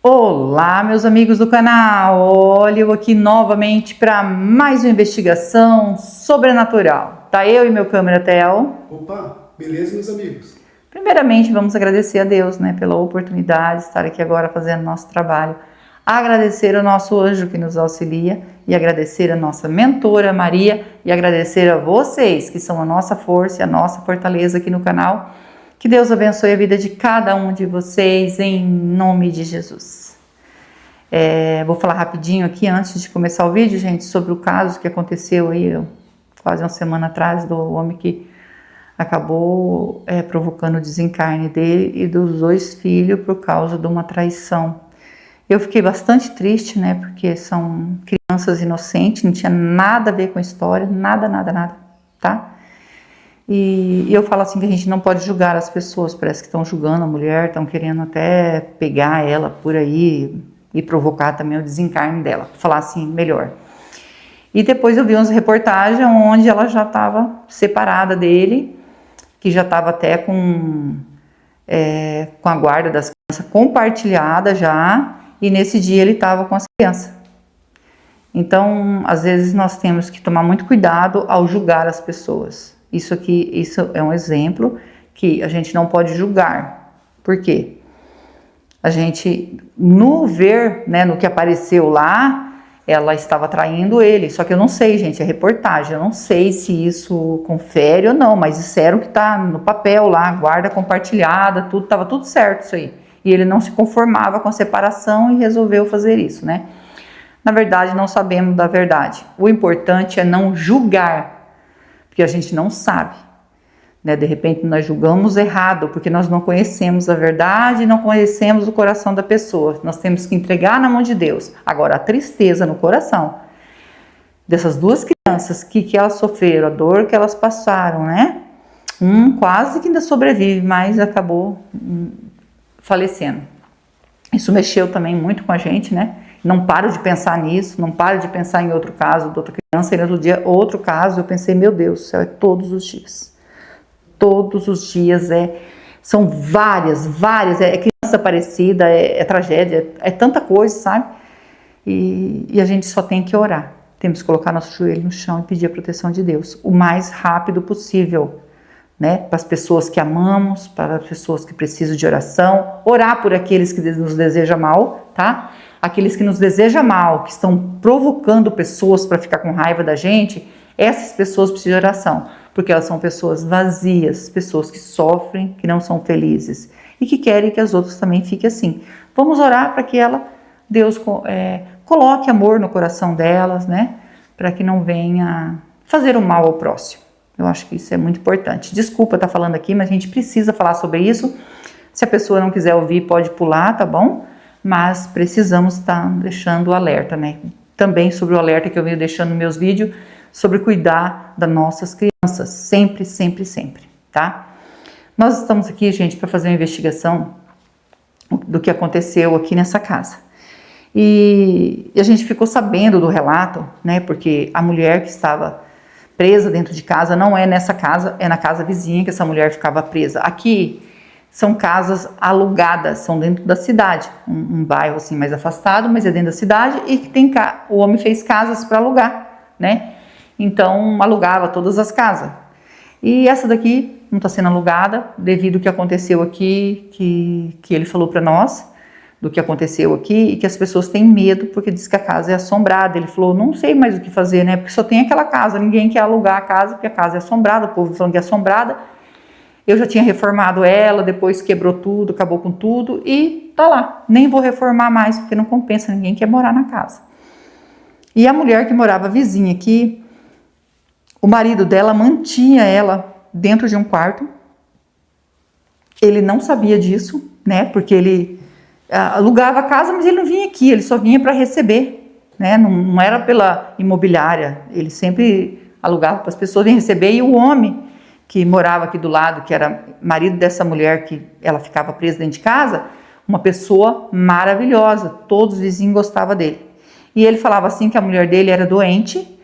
Olá, meus amigos do canal. Olha eu aqui novamente para mais uma investigação sobrenatural. Tá eu e meu câmera Theo. Opa, beleza, meus amigos? Primeiramente, vamos agradecer a Deus, né, pela oportunidade de estar aqui agora fazendo nosso trabalho. Agradecer ao nosso anjo que nos auxilia e agradecer a nossa mentora Maria e agradecer a vocês que são a nossa força e a nossa fortaleza aqui no canal. Que Deus abençoe a vida de cada um de vocês, em nome de Jesus. Vou falar rapidinho aqui, antes de começar o vídeo, gente, sobre o caso que aconteceu aí quase uma semana atrás, do homem que acabou provocando o desencarne dele e dos 2 filhos por causa de uma traição. Eu fiquei bastante triste, né, porque são crianças inocentes, não tinha nada a ver com a história, nada, tá? E eu falo assim que a gente não pode julgar as pessoas, parece que estão julgando a mulher, estão querendo até pegar ela por aí e provocar também o desencarne dela, falar assim melhor. E depois eu vi umas reportagens onde ela já estava separada dele, que já estava até com a guarda das crianças compartilhada já, e nesse dia ele estava com as crianças. Então, às vezes nós temos que tomar muito cuidado ao julgar as pessoas. Isso é um exemplo que a gente não pode julgar. Por quê? A gente, no ver, né, no que apareceu lá, ela estava traindo ele. Só que eu não sei, gente, é reportagem. Eu não sei se isso confere ou não, mas disseram que está no papel lá, guarda compartilhada, tudo, estava tudo certo isso aí. E ele não se conformava com a separação e resolveu fazer isso, né? Na verdade, não sabemos da verdade. O importante é não julgar, porque a gente não sabe, né? De repente nós julgamos errado, porque nós não conhecemos a verdade, não conhecemos o coração da pessoa. Nós temos que entregar na mão de Deus. Agora, a tristeza no coração dessas 2 crianças, que elas sofreram, a dor que elas passaram, né? Quase que ainda sobrevive, mas acabou falecendo. Isso mexeu também muito com a gente, né? Não paro de pensar nisso, não paro de pensar em outro caso de outra criança, e no outro dia outro caso, eu pensei, meu Deus do céu, é todos os dias. Todos os dias, são várias, é criança parecida, é tragédia, é tanta coisa, sabe? E a gente só tem que orar, temos que colocar nosso joelho no chão e pedir a proteção de Deus, o mais rápido possível, né? Para as pessoas que amamos, para as pessoas que precisam de oração, orar por aqueles que nos desejam mal, tá? Aqueles que nos desejam mal, que estão provocando pessoas para ficar com raiva da gente, essas pessoas precisam de oração, porque elas são pessoas vazias, pessoas que sofrem, que não são felizes e que querem que as outras também fiquem assim. Vamos orar para que Deus coloque amor no coração delas, né? Para que não venha fazer o mal ao próximo. Eu acho que isso é muito importante. Desculpa estar falando aqui, mas a gente precisa falar sobre isso. Se a pessoa não quiser ouvir, pode pular, tá bom? Mas precisamos estar deixando o alerta, né? Também sobre o alerta que eu venho deixando nos meus vídeos, sobre cuidar das nossas crianças, sempre, tá? Nós estamos aqui, gente, para fazer uma investigação do que aconteceu aqui nessa casa. E a gente ficou sabendo do relato, né? Porque a mulher que estava presa dentro de casa não é nessa casa, é na casa vizinha que essa mulher ficava presa. Aqui são casas alugadas, são dentro da cidade, um bairro assim mais afastado, mas é dentro da cidade, e que o homem fez casas para alugar, né? Então alugava todas as casas. E essa daqui não está sendo alugada devido ao que aconteceu aqui, que ele falou para nós, do que aconteceu aqui, e que as pessoas têm medo porque diz que a casa é assombrada. Ele falou, não sei mais o que fazer, né? Porque só tem aquela casa, ninguém quer alugar a casa porque a casa é assombrada, o povo falando que é assombrada. Eu já tinha reformado ela, depois quebrou tudo, acabou com tudo e tá lá. Nem vou reformar mais, porque não compensa, ninguém quer morar na casa. E a mulher que morava vizinha aqui, o marido dela mantinha ela dentro de um quarto. Ele não sabia disso, né? Porque ele alugava a casa, mas ele não vinha aqui, ele só vinha para receber, né? Não era pela imobiliária, ele sempre alugava para as pessoas virem receber, e o homem que morava aqui do lado, que era marido dessa mulher que ela ficava presa dentro de casa, uma pessoa maravilhosa, todos os vizinhos gostavam dele. E ele falava assim que a mulher dele era doente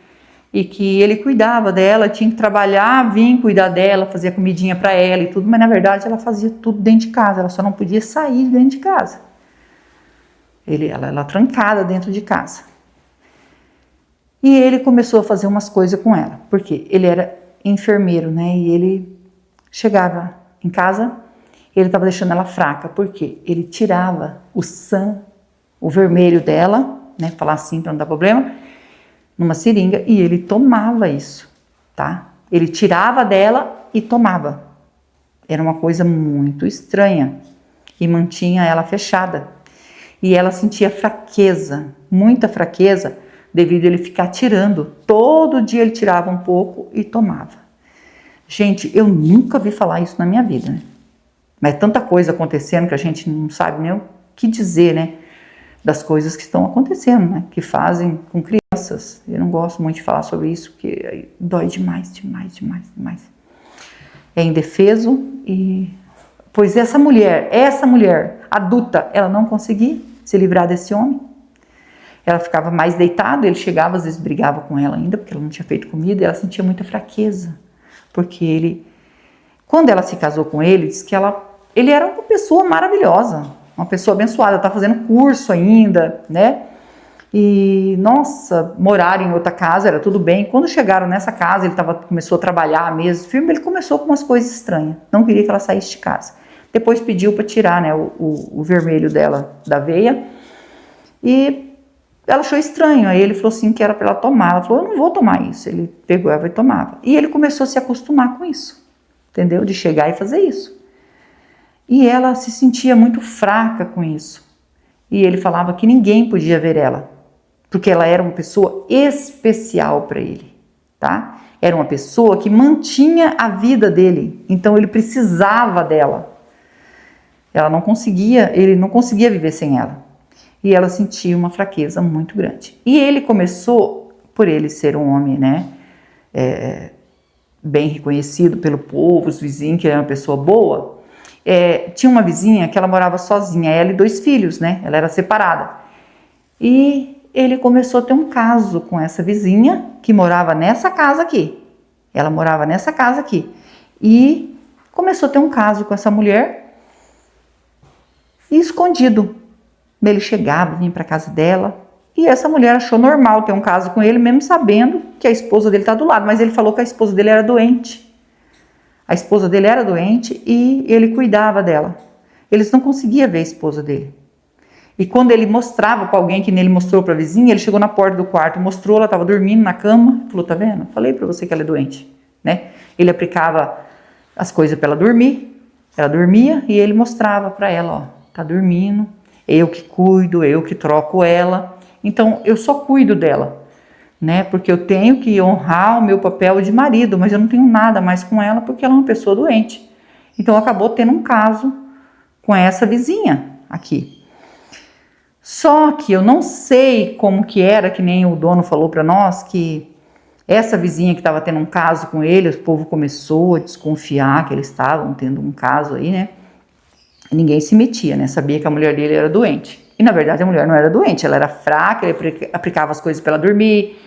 e que ele cuidava dela, tinha que trabalhar, vir cuidar dela, fazia comidinha para ela e tudo, mas na verdade ela fazia tudo dentro de casa, ela só não podia sair de dentro de casa. Ela trancada dentro de casa. E ele começou a fazer umas coisas com ela, porque ele era enfermeiro, né? E ele chegava em casa, ele estava deixando ela fraca, porque ele tirava o sangue, o vermelho dela, né? Falar assim para não dar problema, numa seringa, e ele tomava isso, tá? Ele tirava dela e tomava. Era uma coisa muito estranha e mantinha ela fechada. E ela sentia fraqueza, muita fraqueza, devido a ele ficar tirando. Todo dia ele tirava um pouco e tomava. Gente, eu nunca vi falar isso na minha vida, né? Mas é tanta coisa acontecendo que a gente não sabe nem o que dizer, né? Das coisas que estão acontecendo, né? Que fazem com crianças. Eu não gosto muito de falar sobre isso, porque dói demais, demais, demais, demais. É indefeso e... Pois essa mulher adulta, ela não conseguia se livrar desse homem. Ela ficava mais deitada, ele chegava, às vezes brigava com ela ainda, porque ela não tinha feito comida, e ela sentia muita fraqueza. Porque ele, quando ela se casou com ele, disse que ele era uma pessoa maravilhosa, uma pessoa abençoada, tá fazendo curso ainda, né? E, nossa, moraram em outra casa, era tudo bem. Quando chegaram nessa casa, ele começou a trabalhar mesmo, firme, ele começou com umas coisas estranhas, não queria que ela saísse de casa. Depois pediu para tirar, né, o vermelho dela da veia, e ela achou estranho, aí ele falou assim que era para ela tomar. Ela falou, eu não vou tomar isso. Ele pegou ela e tomava. E ele começou a se acostumar com isso, entendeu? De chegar e fazer isso. E ela se sentia muito fraca com isso. E ele falava que ninguém podia ver ela, porque ela era uma pessoa especial para ele, tá? Era uma pessoa que mantinha a vida dele, então ele precisava dela. Ele não conseguia viver sem ela. E ela sentia uma fraqueza muito grande. E ele começou, por ele ser um homem, né, bem reconhecido pelo povo, os vizinhos, que ele era uma pessoa boa, tinha uma vizinha que ela morava sozinha, ela e 2 filhos, né, ela era separada. E ele começou a ter um caso com essa vizinha, que morava nessa casa aqui. Ela morava nessa casa aqui. E começou a ter um caso com essa mulher, e escondido. Ele chegava, vinha para casa dela, e essa mulher achou normal ter um caso com ele, mesmo sabendo que a esposa dele está do lado, mas ele falou que a esposa dele era doente. A esposa dele era doente e ele cuidava dela. Eles não conseguiam ver a esposa dele. E quando ele mostrava para alguém, que ele mostrou para a vizinha, ele chegou na porta do quarto, mostrou, ela estava dormindo na cama, falou, tá vendo? Falei para você que ela é doente, né? Ele aplicava as coisas para ela dormir, ela dormia e ele mostrava para ela, ó, tá dormindo, eu que cuido, eu que troco ela, então eu só cuido dela, né? Porque eu tenho que honrar o meu papel de marido, mas eu não tenho nada mais com ela porque ela é uma pessoa doente. Então acabou tendo um caso com essa vizinha aqui. Só que eu não sei como que era, que nem o dono falou para nós, que essa vizinha que estava tendo um caso com ele, o povo começou a desconfiar que eles estavam tendo um caso aí, né? Ninguém se metia, né? Sabia que a mulher dele era doente. E na verdade a mulher não era doente, ela era fraca, ele aplicava as coisas para ela dormir,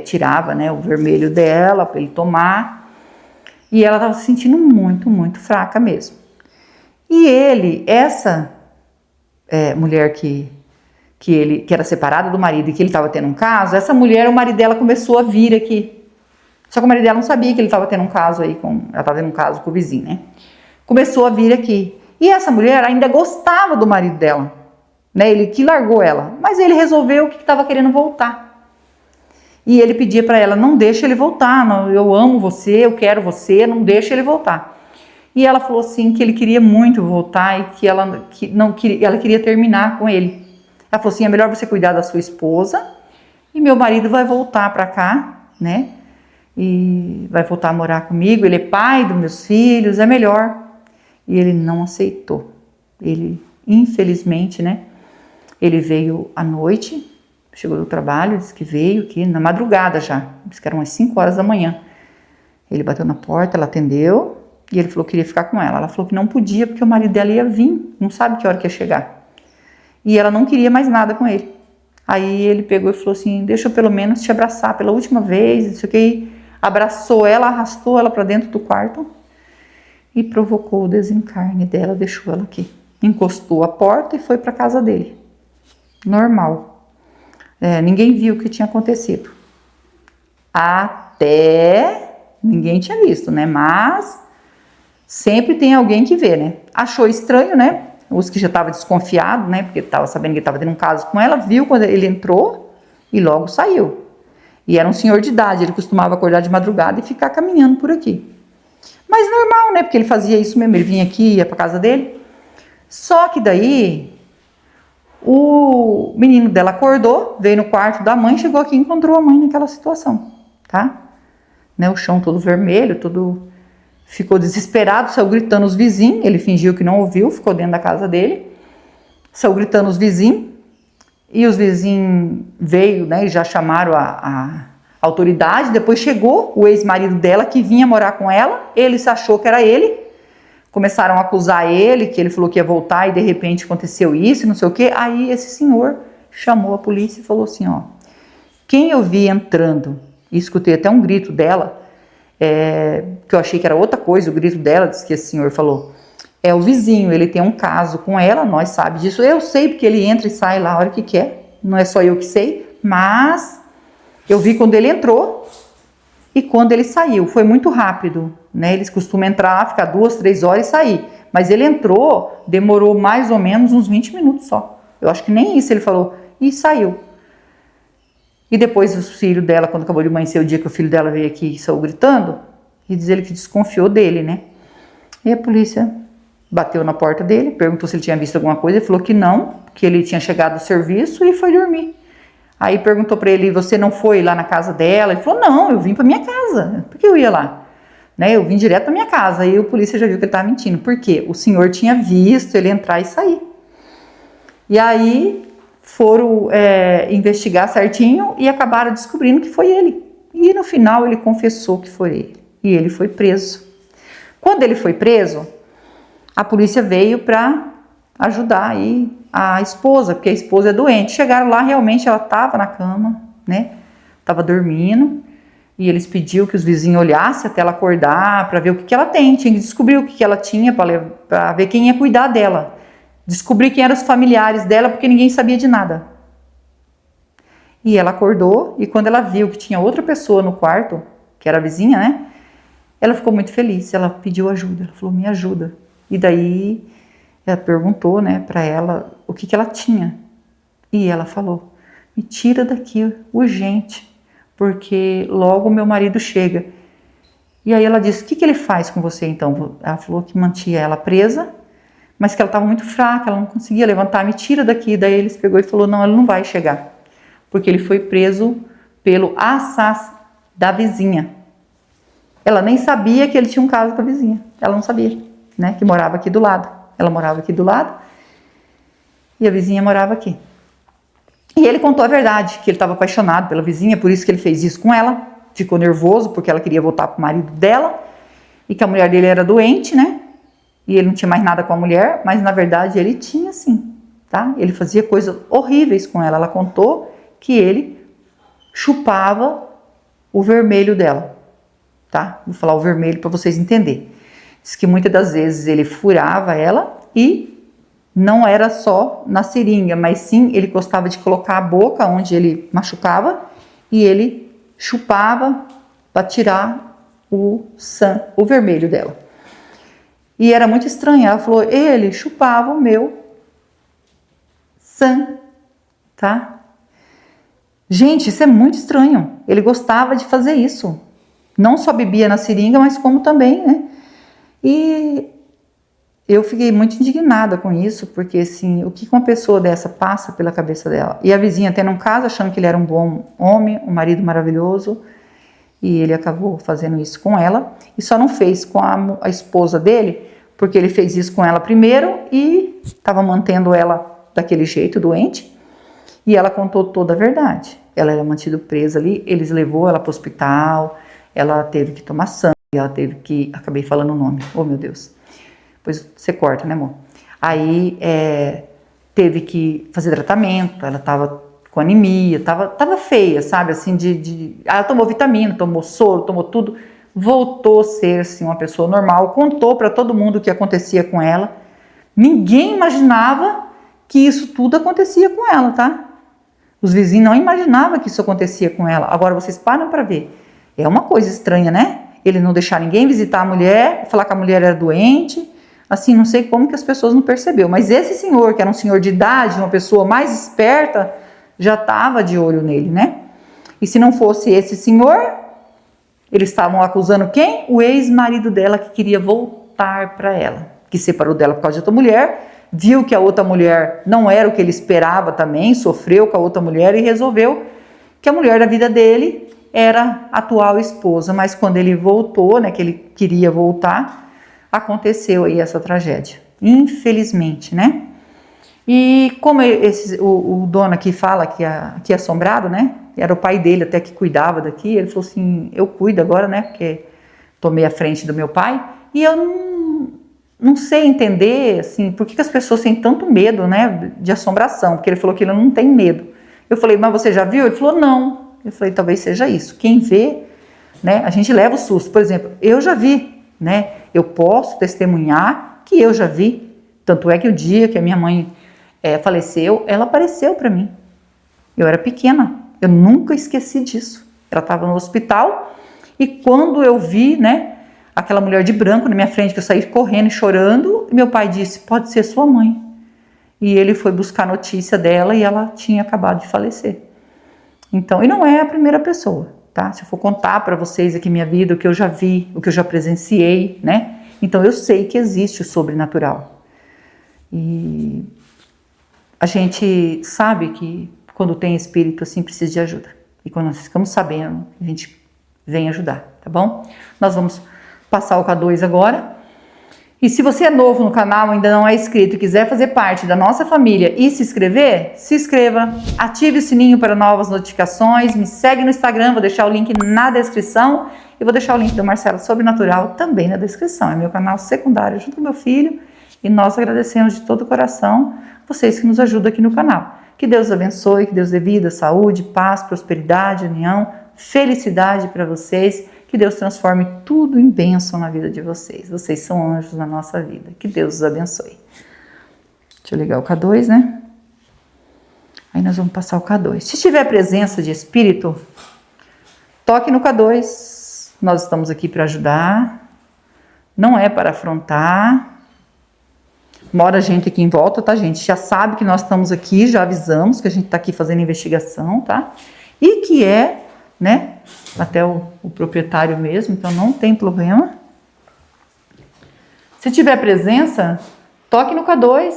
tirava, né, o vermelho dela para ele tomar. E ela estava se sentindo muito, muito fraca mesmo. E ele, essa mulher que era separada do marido e que ele estava tendo um caso, essa mulher, o marido dela começou a vir aqui. Só que o marido dela não sabia que ele estava tendo um caso aí, ela estava tendo um caso com o vizinho, né? Começou a vir aqui. E essa mulher ainda gostava do marido dela, né? Ele que largou ela, mas ele resolveu que estava querendo voltar. E ele pedia para ela, não deixa ele voltar, não, eu amo você, eu quero você, não deixa ele voltar. E ela falou assim que ele queria muito voltar e que ela queria terminar com ele. Ela falou assim, é melhor você cuidar da sua esposa e meu marido vai voltar para cá, né? E vai voltar a morar comigo, ele é pai dos meus filhos, é melhor. E ele não aceitou. Ele, infelizmente, né? Ele veio à noite, chegou do trabalho, disse que veio aqui na madrugada já, disse que eram umas 5 horas da manhã. Ele bateu na porta, ela atendeu e ele falou que queria ficar com ela. Ela falou que não podia porque o marido dela ia vir, não sabe que hora que ia chegar. E ela não queria mais nada com ele. Aí ele pegou e falou assim, deixa eu pelo menos te abraçar pela última vez, isso aqui. Abraçou ela, arrastou ela para dentro do quarto e provocou o desencarne dela, deixou ela aqui. Encostou a porta e foi para casa dele. normal. Ninguém viu o que tinha acontecido. Até ninguém tinha visto, né? Mas sempre tem alguém que vê, né? Achou estranho, né? Os que já estavam desconfiados, né? Porque estava sabendo que ele estava tendo um caso com ela, viu quando ele entrou e logo saiu. E era um senhor de idade, ele costumava acordar de madrugada e ficar caminhando por aqui. Mas normal, né? Porque ele fazia isso mesmo, ele vinha aqui, ia para casa dele. Só que daí o menino dela acordou, veio no quarto da mãe, chegou aqui e encontrou a mãe naquela situação, tá? Né? O chão todo vermelho, tudo... Ficou desesperado, saiu gritando os vizinhos, ele fingiu que não ouviu, ficou dentro da casa dele, saiu gritando os vizinhos, e os vizinhos veio, né, e já chamaram a autoridade. Depois chegou o ex-marido dela, que vinha morar com ela, ele se achou que era ele, começaram a acusar ele, que ele falou que ia voltar e de repente aconteceu isso, não sei o que. Aí esse senhor chamou a polícia e falou assim, ó, quem eu vi entrando, e escutei até um grito dela, que eu achei que era outra coisa, o grito dela, disse que esse senhor falou, é o vizinho, ele tem um caso com ela, nós sabemos disso, eu sei porque ele entra e sai lá a hora que quer, não é só eu que sei, mas eu vi quando ele entrou e quando ele saiu, foi muito rápido, né? Eles costumam entrar, ficar 2, 3 horas e sair, mas ele entrou, demorou mais ou menos uns 20 minutos só, eu acho que nem isso ele falou, e saiu. E depois o filho dela, quando acabou de amanhecer o dia que o filho dela veio aqui e saiu gritando, e diz ele que desconfiou dele, né? E a polícia bateu na porta dele, perguntou se ele tinha visto alguma coisa, ele falou que não, que ele tinha chegado do serviço e foi dormir. Aí perguntou para ele, você não foi lá na casa dela? Ele falou, não, eu vim para minha casa, por que eu ia lá? Né? Eu vim direto para minha casa. Aí o polícia já viu que ele estava mentindo, porque o senhor tinha visto ele entrar e sair. E aí foram investigar certinho e acabaram descobrindo que foi ele. E no final ele confessou que foi ele. E ele foi preso. Quando ele foi preso, a polícia veio para ajudar aí a esposa, porque a esposa é doente. Chegaram lá, realmente ela estava na cama, né? Estava dormindo. E eles pediram que os vizinhos olhassem até ela acordar, para ver o que ela tem. Tinha que descobrir o que ela tinha, para ver quem ia cuidar dela. Descobrir quem eram os familiares dela, porque ninguém sabia de nada. E ela acordou, e quando ela viu que tinha outra pessoa no quarto, que era a vizinha, né? Ela ficou muito feliz, ela pediu ajuda, ela falou, me ajuda. E daí, ela perguntou, né, para ela o que ela tinha. E ela falou, me tira daqui, urgente, porque logo meu marido chega. E aí ela disse, o que ele faz com você então? Ela falou que mantinha ela presa, mas que ela estava muito fraca, ela não conseguia levantar, me tira daqui. Daí eles pegou e falou, não, ele não vai chegar, porque ele foi preso pelo assas da vizinha. Ela nem sabia que ele tinha um caso com a vizinha, ela não sabia, né, que morava aqui do lado. Ela morava aqui do lado e a vizinha morava aqui. E ele contou a verdade, que ele estava apaixonado pela vizinha, por isso que ele fez isso com ela, ficou nervoso porque ela queria voltar para o marido dela e que a mulher dele era doente, né? E ele não tinha mais nada com a mulher, mas na verdade ele tinha sim, tá? Ele fazia coisas horríveis com ela. Ela contou que ele chupava o vermelho dela, tá? Vou falar o vermelho para vocês entenderem. Diz que muitas das vezes ele furava ela e não era só na seringa, mas sim ele gostava de colocar a boca onde ele machucava e ele chupava para tirar o vermelho dela. E era muito estranho, ela falou, ele chupava o meu sangue, tá? Gente, isso é muito estranho, ele gostava de fazer isso, não só bebia na seringa, mas como também, né? E eu fiquei muito indignada com isso, porque assim, o que uma pessoa dessa passa pela cabeça dela? E a vizinha tendo um caso, achando que ele era um bom homem, um marido maravilhoso, e ele acabou fazendo isso com ela, e só não fez com a esposa dele, porque ele fez isso com ela primeiro e estava mantendo ela daquele jeito, doente, e ela contou toda a verdade. Ela era mantida presa ali, eles levou ela para o hospital, ela teve que tomar sangue, ela teve que... Acabei falando o nome, oh meu Deus. Depois você corta, né amor? Aí teve que fazer tratamento, ela estava com anemia, tava feia, sabe, assim, ela tomou vitamina, tomou soro, tomou tudo, voltou a ser, assim, uma pessoa normal, contou para todo mundo o que acontecia com ela, ninguém imaginava que isso tudo acontecia com ela, tá? Os vizinhos não imaginavam que isso acontecia com ela. Agora vocês param para ver. É uma coisa estranha, né? Ele não deixar ninguém visitar a mulher, falar que a mulher era doente. Assim, não sei como que as pessoas não perceberam. Mas esse senhor, que era um senhor de idade, uma pessoa mais esperta, já estava de olho nele, né? E se não fosse esse senhor, eles estavam acusando quem? O ex-marido dela, que queria voltar para ela, que separou dela por causa de outra mulher, viu que a outra mulher não era o que ele esperava também, sofreu com a outra mulher e resolveu que a mulher da vida dele era a atual esposa. Mas quando ele voltou, né, que ele queria voltar, aconteceu aí essa tragédia, infelizmente, né? E como o dono aqui fala que aqui é assombrado, né? Era o pai dele até que cuidava daqui. Ele falou assim: eu cuido agora, né? Porque tomei a frente do meu pai. E eu não sei entender, assim, por que as pessoas têm tanto medo, né? De assombração. Porque ele falou que ele não tem medo. Eu falei: mas você já viu? Ele falou: não. Eu falei: talvez seja isso. Quem vê, né? A gente leva o susto. Por exemplo, eu já vi, né? Eu posso testemunhar que eu já vi. Tanto é que o dia que a minha mãe faleceu, ela apareceu para mim. Eu era pequena, eu nunca esqueci disso. Ela estava no hospital e quando eu vi, né, aquela mulher de branco na minha frente, que eu saí correndo e chorando, meu pai disse: pode ser sua mãe. E ele foi buscar notícia dela e ela tinha acabado de falecer. Então, e não é a primeira pessoa, tá? Se eu for contar para vocês aqui minha vida, o que eu já vi, o que eu já presenciei, né? Então eu sei que existe o sobrenatural. E a gente sabe que quando tem espírito assim precisa de ajuda. E quando nós ficamos sabendo, a gente vem ajudar, tá bom? Nós vamos passar o K2 agora. E se você é novo no canal, ainda não é inscrito e quiser fazer parte da nossa família e se inscrever, se inscreva, ative o sininho para novas notificações, me segue no Instagram, vou deixar o link na descrição e vou deixar o link do Marcelo Sobrenatural também na descrição. É meu canal secundário junto com meu filho e nós agradecemos de todo o coração vocês que nos ajudam aqui no canal. Que Deus abençoe, que Deus dê vida, saúde, paz, prosperidade, união, felicidade para vocês. Que Deus transforme tudo em bênção na vida de vocês. Vocês são anjos na nossa vida. Que Deus os abençoe. Deixa eu ligar o K2, né? Aí nós vamos passar o K2. Se tiver presença de espírito, toque no K2. Nós estamos aqui para ajudar. Não é para afrontar. Mora gente aqui em volta, tá, gente? Já sabe que nós estamos aqui, já avisamos que a gente está aqui fazendo investigação, tá? E que é, né, até o proprietário mesmo, então não tem problema. Se tiver presença, toque no K2.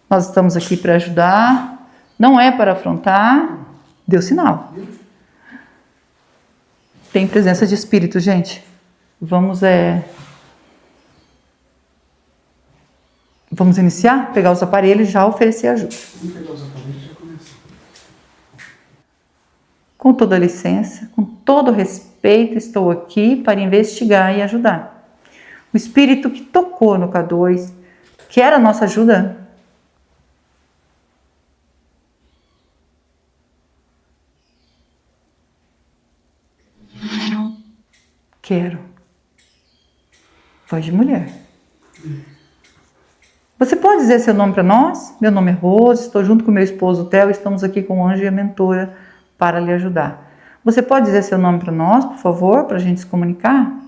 Nós estamos aqui para ajudar, não é para afrontar. Deu sinal. Tem presença de espírito, gente. Vamos iniciar? Pegar os aparelhos e já oferecer ajuda. Vamos pegar os aparelhos e já começar. Com toda licença, com todo respeito, estou aqui para investigar e ajudar. O espírito que tocou no K2, quer a nossa ajuda? Quero. Voz de mulher. Você pode dizer seu nome para nós? Meu nome é Rose, estou junto com meu esposo Theo, estamos aqui com o anjo e a mentora para lhe ajudar. Você pode dizer seu nome para nós, por favor, para a gente se comunicar?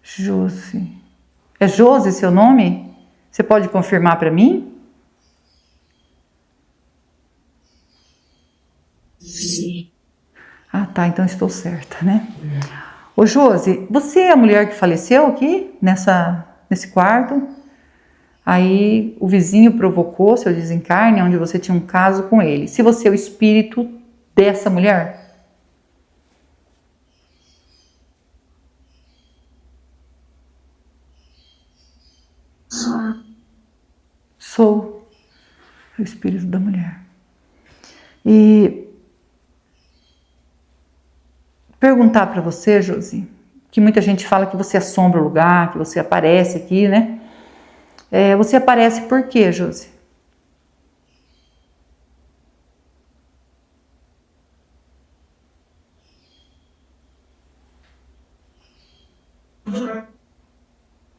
Josi. É Josi seu nome? Você pode confirmar para mim? Sim. Ah, tá, então estou certa, né? Ô Josi, você é a mulher que faleceu aqui, nesse quarto? Aí o vizinho provocou seu desencarne, onde você tinha um caso com ele. Se você é o espírito dessa mulher? Sou o espírito da mulher. E perguntar para você, Josi, que muita gente fala que você assombra o lugar, que você aparece aqui, né? Você aparece por quê, Josi?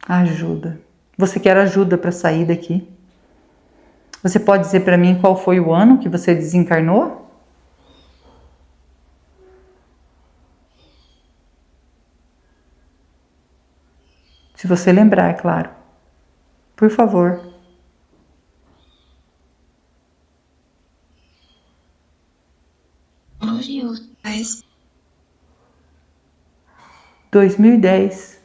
Ajuda. Você quer ajuda para sair daqui? Você pode dizer para mim qual foi o ano que você desencarnou? Se você lembrar, é claro. Por favor. Mas 2010.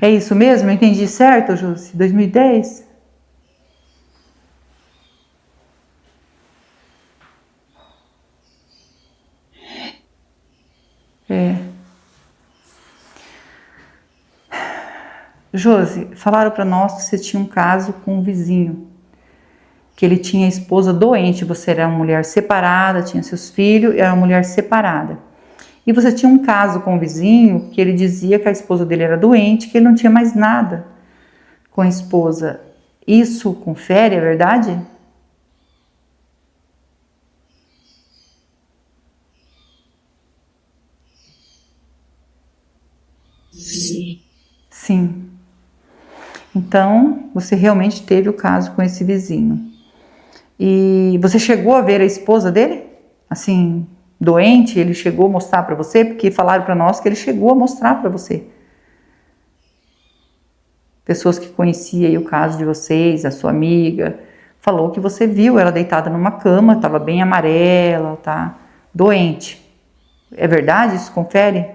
É isso mesmo? Eu entendi certo, Jússi? 2010? É. Josi, falaram para nós que você tinha um caso com um vizinho, que ele tinha a esposa doente, você era uma mulher separada, tinha seus filhos, era uma mulher separada. E você tinha um caso com o vizinho que ele dizia que a esposa dele era doente, que ele não tinha mais nada com a esposa. Isso confere, é verdade? sim, Sim. Então, você realmente teve o caso com esse vizinho. E você chegou a ver a esposa dele? Assim, doente, ele chegou a mostrar para você? Porque falaram para nós que ele chegou a mostrar para você. Pessoas que conheciam aí o caso de vocês, a sua amiga, falou que você viu ela deitada numa cama, estava bem amarela, tá doente. É verdade? Isso confere?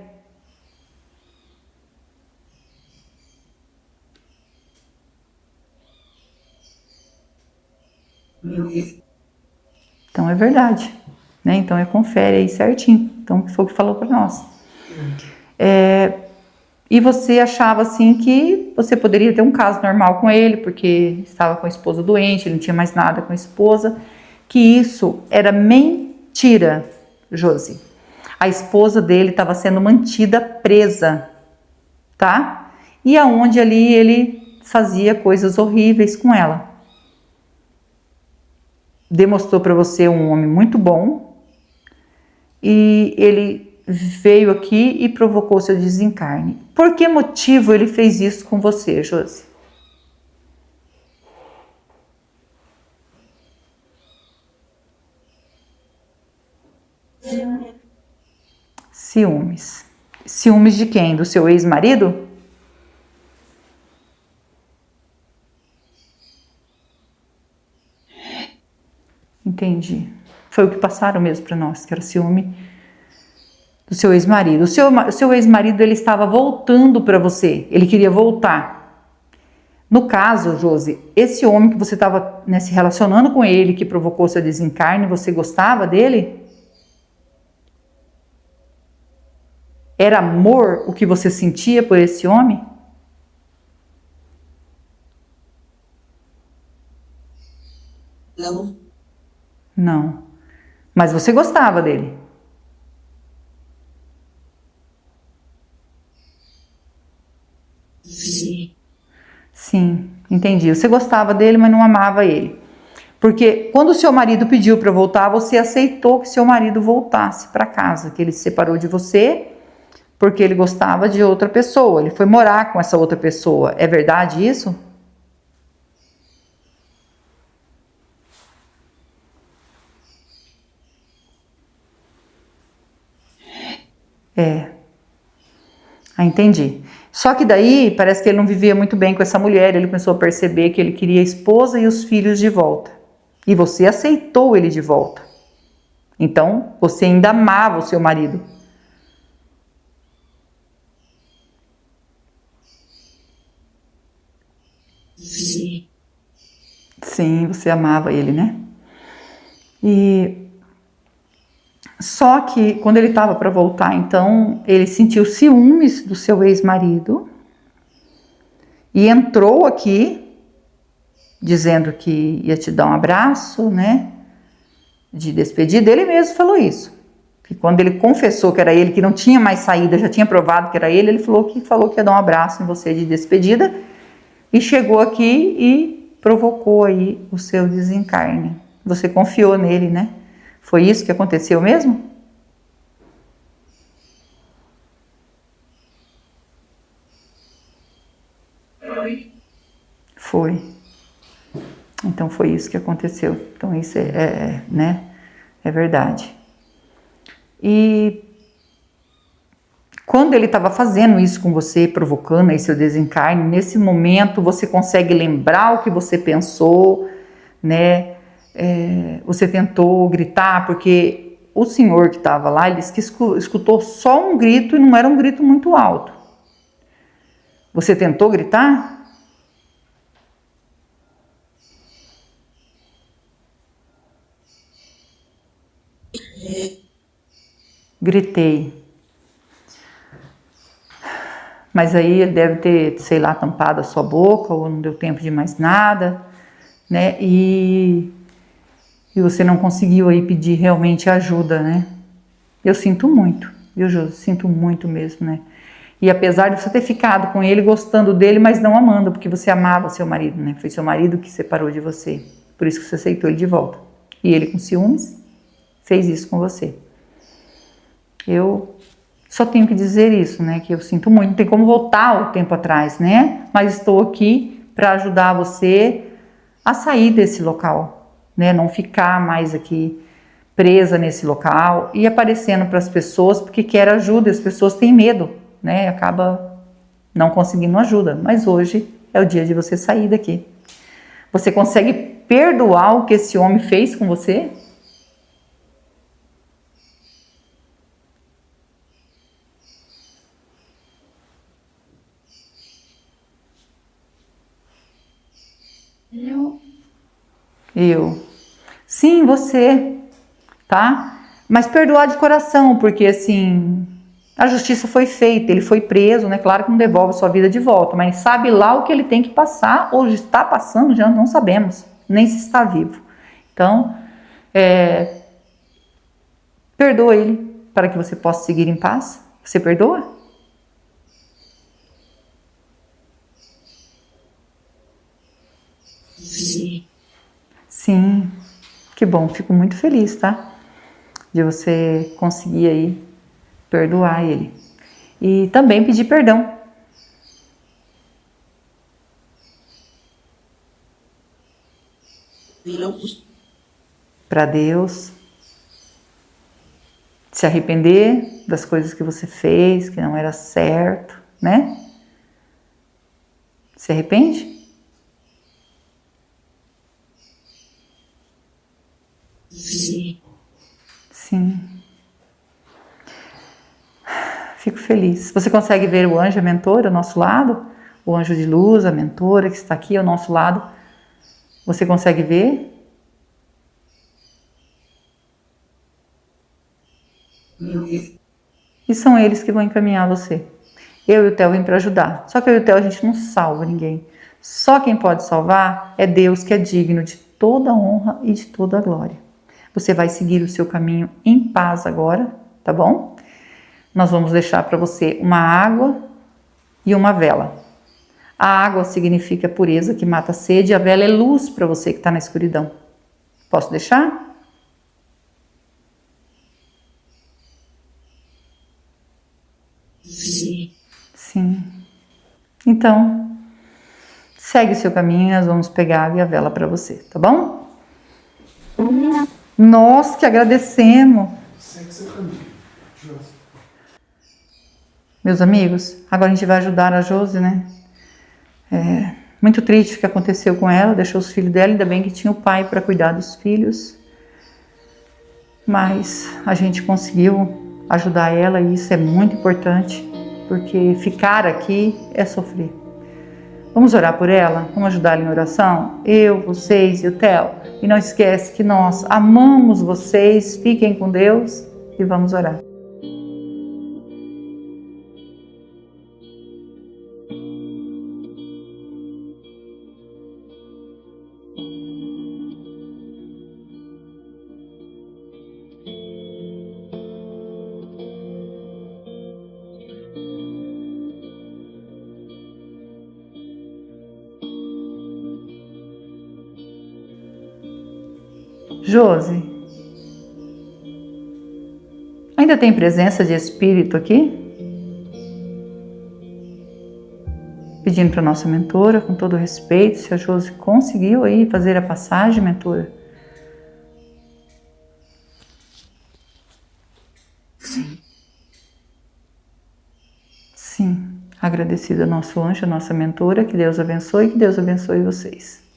Então é verdade, né? Então confere aí certinho. Então foi o que falou para nós. E você achava assim que você poderia ter um caso normal com ele, porque estava com a esposa doente, ele não tinha mais nada com a esposa, que isso era mentira, Josi. A esposa dele estava sendo mantida presa, tá? E aonde ali ele fazia coisas horríveis com ela. Demonstrou para você um homem muito bom e ele veio aqui e provocou seu desencarne. Por que motivo ele fez isso com você, Josi? Ciúmes. Ciúmes de quem? Do seu ex-marido? Entendi. Foi o que passaram mesmo para nós, que era ciúme do seu ex-marido. O seu ex-marido, ele estava voltando para você, ele queria voltar. No caso, Josi, esse homem que você estava, né, se relacionando com ele, que provocou seu desencarne, você gostava dele? Era amor o que você sentia por esse homem? não, Não. Mas você gostava dele? sim, Sim, entendi. Você gostava dele, mas não amava ele. Porque quando o seu marido pediu para voltar, você aceitou que seu marido voltasse para casa, que ele se separou de você porque ele gostava de outra pessoa. Ele foi morar com essa outra pessoa. É verdade isso? É. Ah, entendi. Só que daí parece que ele não vivia muito bem com essa mulher. Ele começou a perceber que ele queria a esposa e os filhos de volta. E você aceitou ele de volta. Então, você ainda amava o seu marido. sim, Sim, você amava ele, né? E só que quando ele estava para voltar, então, ele sentiu ciúmes do seu ex-marido e entrou aqui dizendo que ia te dar um abraço, né? De despedida. Ele mesmo falou isso. Que quando ele confessou que era ele, que não tinha mais saída, já tinha provado que era ele falou que ia dar um abraço em você de despedida e chegou aqui e provocou aí o seu desencarne. Você confiou nele, né? Foi isso que aconteceu mesmo? Foi. Então foi isso que aconteceu. Então isso né? É verdade. E quando ele estava fazendo isso com você, provocando aí seu desencarne, nesse momento você consegue lembrar o que você pensou, né? Você tentou gritar, porque o senhor que estava lá, ele disse que escutou só um grito e não era um grito muito alto. Você tentou gritar? Gritei. Mas aí ele deve ter, sei lá, tampado a sua boca ou não deu tempo de mais nada, né? E você não conseguiu aí pedir realmente ajuda, né? Eu sinto muito, viu, Josi? Sinto muito mesmo, né? E apesar de você ter ficado com ele, gostando dele, mas não amando, porque você amava seu marido, né? Foi seu marido que separou de você. Por isso que você aceitou ele de volta. E ele, com ciúmes, fez isso com você. Eu só tenho que dizer isso, né? Que eu sinto muito. Não tem como voltar o tempo atrás, né? Mas estou aqui para ajudar você a sair desse local, né? Não ficar mais aqui presa nesse local e aparecendo para as pessoas porque quer ajuda. As pessoas têm medo, né? Acaba não conseguindo ajuda. Mas hoje é o dia de você sair daqui. Você consegue perdoar o que esse homem fez com você? Eu. Sim, você, tá? Mas perdoar de coração, porque assim, a justiça foi feita, ele foi preso, né? Claro que não devolve sua vida de volta, mas sabe lá o que ele tem que passar, ou está passando, já não sabemos, nem se está vivo. Então, perdoa ele para que você possa seguir em paz. Você perdoa? Sim. Sim, que bom, fico muito feliz, tá? De você conseguir aí perdoar ele. E também pedir perdão. Para Deus. Se arrepender das coisas que você fez, que não era certo, né? Se arrepende? Sim. Sim. Fico feliz. Você consegue ver o anjo, a mentora, ao nosso lado? O anjo de luz, a mentora que está aqui ao nosso lado. Você consegue ver? E são eles que vão encaminhar você. Eu e o Theo vim para ajudar. Só que eu e o Theo a gente não salva ninguém. Só quem pode salvar é Deus, que é digno de toda honra e de toda glória. Você vai seguir o seu caminho em paz agora, tá bom? Nós vamos deixar para você uma água e uma vela. A água significa pureza, que mata a sede, e a vela é luz para você que está na escuridão. Posso deixar? Sim. Sim. Então, segue o seu caminho e nós vamos pegar a água e a vela para você, tá bom? Nós que agradecemos. Segue seu caminho, Josi. Meus amigos, agora a gente vai ajudar a Josi, né? Muito triste o que aconteceu com ela, deixou os filhos dela, ainda bem que tinha o pai para cuidar dos filhos. Mas a gente conseguiu ajudar ela e isso é muito importante, porque ficar aqui é sofrer. Vamos orar por ela? Vamos ajudar ela em oração? Eu, vocês e o Theo. E não esquece que nós amamos vocês, fiquem com Deus e vamos orar. Josi, ainda tem presença de espírito aqui? Pedindo para a nossa mentora, com todo respeito, se a Josi conseguiu aí fazer a passagem, mentora? Sim. Sim. Agradecida ao nosso anjo, a nossa mentora, que Deus abençoe vocês.